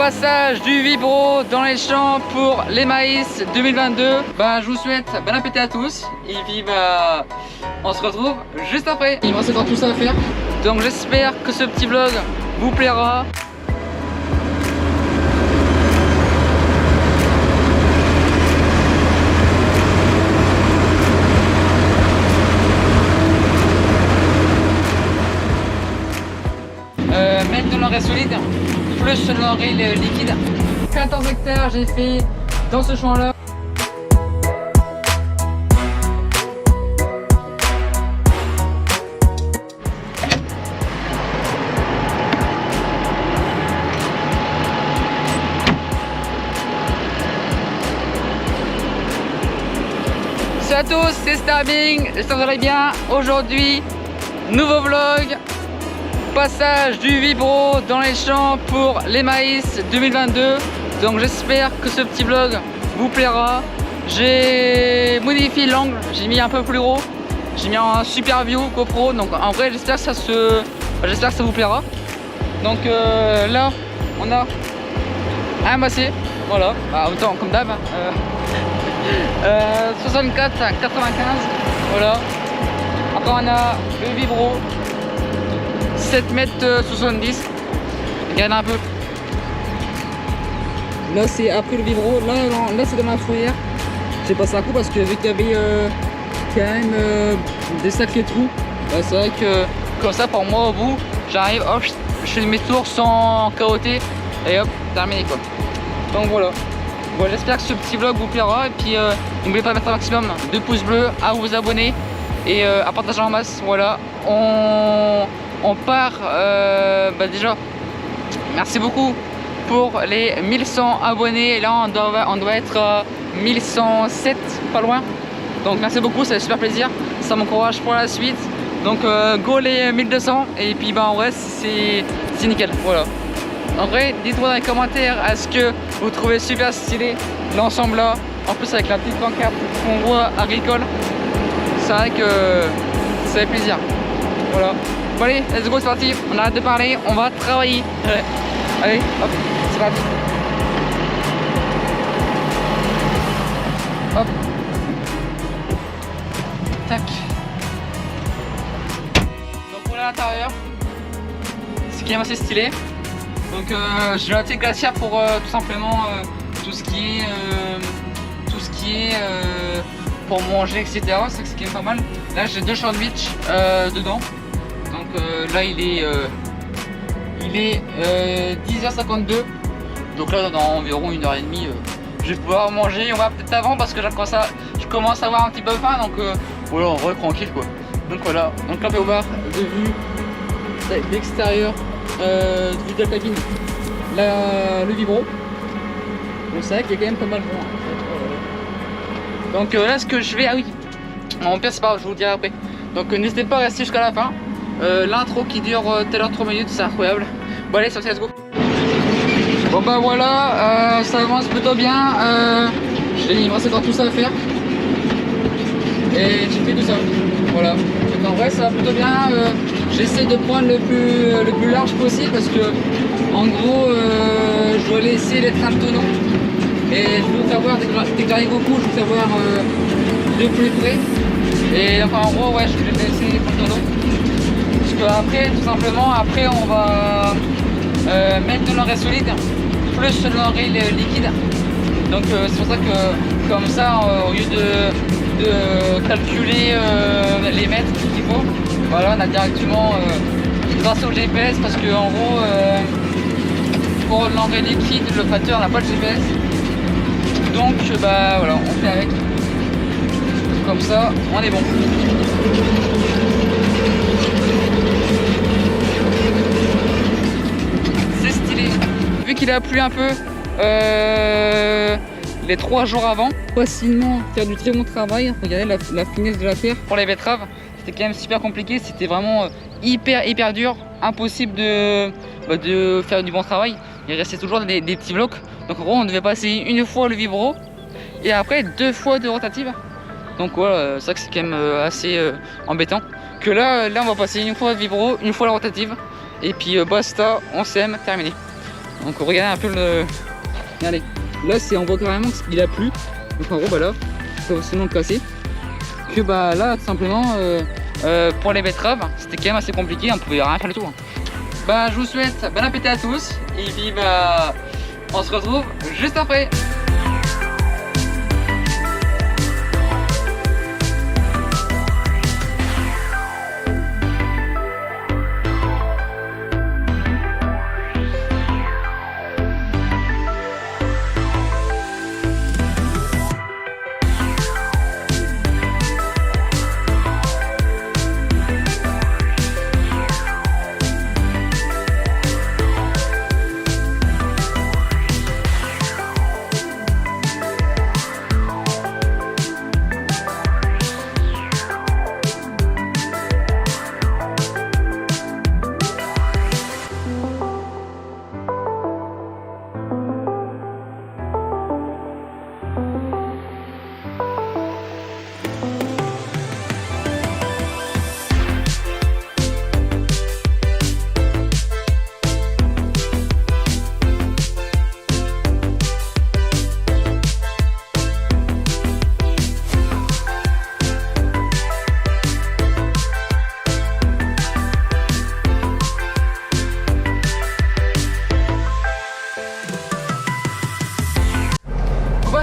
Passage du vibro dans les champs pour les maïs 2022. Je vous souhaite bon appétit à tous. Et puis on se retrouve juste après. Il me reste encore tout ça à faire. Donc j'espère que ce petit vlog vous plaira. Mettre de l'engrais solide plus de l'engrais liquide. 14 hectares j'ai fait dans ce champ là. Salut à tous, c'est Starbing, j'espère que vous allez bien. Aujourd'hui, nouveau vlog. Passage du vibro dans les champs pour les maïs 2022. Donc j'espère que ce petit vlog vous plaira. J'ai modifié l'angle, j'ai mis un peu plus gros. J'ai mis un super view GoPro. Donc en vrai j'espère que ça vous plaira. Donc là on a un massé. Voilà, autant comme d'hab. 64 à 95. Voilà. Après on a le vibro 7,70 m. Regarde un peu. Là c'est après le vibro. Là c'est dans la fourrière. J'ai passé un coup parce que vu qu'il y avait quand même des sacrés trous. C'est vrai que comme ça pour moi au bout j'arrive, hop, je fais mes tours sans carotter et hop, terminé quoi. Donc voilà. Bon, j'espère que ce petit vlog vous plaira et puis n'oubliez pas de mettre un maximum de pouces bleus, à vous abonner et à partager en masse. Voilà, on part déjà. Merci beaucoup pour les 1100 abonnés. Et là on doit être à 1107, pas loin. Donc merci beaucoup, ça fait super plaisir. Ça m'encourage pour la suite. Donc go les 1200 et puis en vrai c'est nickel. Voilà. En vrai, dites-moi dans les commentaires, est-ce que vous trouvez super stylé l'ensemble là, en plus avec la petite pancarte qu'on voit agricole. C'est vrai que ça fait plaisir. Voilà. Bon allez, let's go, c'est parti, on arrête de parler, on va travailler. Allez, hop, c'est parti. Hop. Tac. Donc on est à l'intérieur. C'est quand même assez stylé. Donc j'ai un petit glacière pour tout simplement tout ce qui est pour manger, etc. C'est quand même pas mal. Là j'ai 2 sandwichs dedans. Donc là il est 10h52. Donc là dans environ 1h30 je vais pouvoir manger. On va peut-être avant parce que je commence à avoir un petit peu faim. Donc voilà, on va tranquille quoi. Donc voilà, donc là on peut voir de vue d'extérieur. Vue de la cabine, le vibro. Donc c'est vrai qu'il y a quand même pas mal de bon. Donc là ce que je vais, en pire c'est pas grave, je vous le dirai après. Donc n'hésitez pas à rester jusqu'à la fin. L'intro qui dure tout à l'heure 3 minutes, c'est incroyable. Bon allez, c'est parti, let's go. Bon voilà, ça avance plutôt bien. Il me reste encore tout ça à faire. Et j'ai fait tout ça. Voilà. Donc en vrai ça va plutôt bien. J'essaie de prendre le plus large possible parce que en gros je dois laisser les trains de tonneau. Et je vais vous faire voir dès que j'arrive au bout, je vais vous faire voir de plus près. Et enfin en gros ouais, je vais laisser les trains de tonneau. Parce que après tout simplement on va mettre de l'engrais solide plus de l'engrais liquide. Donc c'est pour ça que comme ça au lieu de calculer les mètres qu'il faut, voilà, on a directement grâce au GPS parce que en gros pour l'engrais liquide le facteur n'a pas le GPS. Donc voilà, on fait avec. Comme ça on est bon. C'est stylé. Vu qu'il a plu un peu les 3 jours avant, facilement faire du très bon travail. Regardez la finesse de la terre. Pour les betteraves, c'était quand même super compliqué. C'était vraiment hyper dur. Impossible de faire du bon travail. Il restait toujours des petits blocs. Donc en gros, on devait passer une fois le vibro et après 2 fois de rotative. Donc voilà, c'est ça que c'est quand même assez embêtant. Que là on va passer une fois le vibro, une fois la rotative. Et puis basta, on sème, terminé. Donc regardez un peu le... Regardez, là c'est on voit carrément qu'il a plu. Donc en gros bah là, c'est seulement cassé. Que bah là tout simplement pour les betteraves, c'était quand même assez compliqué, on pouvait rien faire du tout. Bah je vous souhaite bon appétit à tous et puis bah on se retrouve juste après.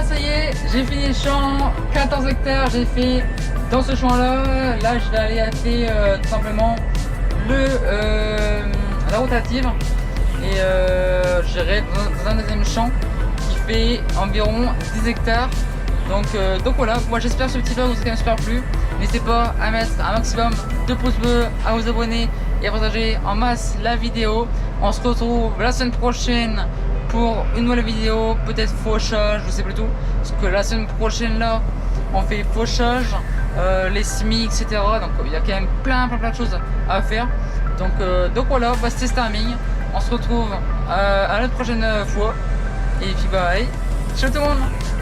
Ça y est, j'ai fini le champ, 14 hectares j'ai fait dans ce champ là. Là je vais aller acheter tout simplement la rotative et j'irai dans un deuxième champ qui fait environ 10 hectares. Donc voilà, moi j'espère que ce petit vlog vous a quand même super plu. N'hésitez pas à mettre un maximum de pouces bleus, à vous abonner et à partager en masse la vidéo. On se retrouve la semaine prochaine pour une nouvelle vidéo, peut-être fauchage, je sais plus tout, parce que la semaine prochaine là on fait fauchage, les semis, etc. Donc il y a quand même plein de choses à faire. Donc voilà, bah, c'était Starming. On se retrouve à la prochaine fois. Et puis bah allez, ciao tout le monde.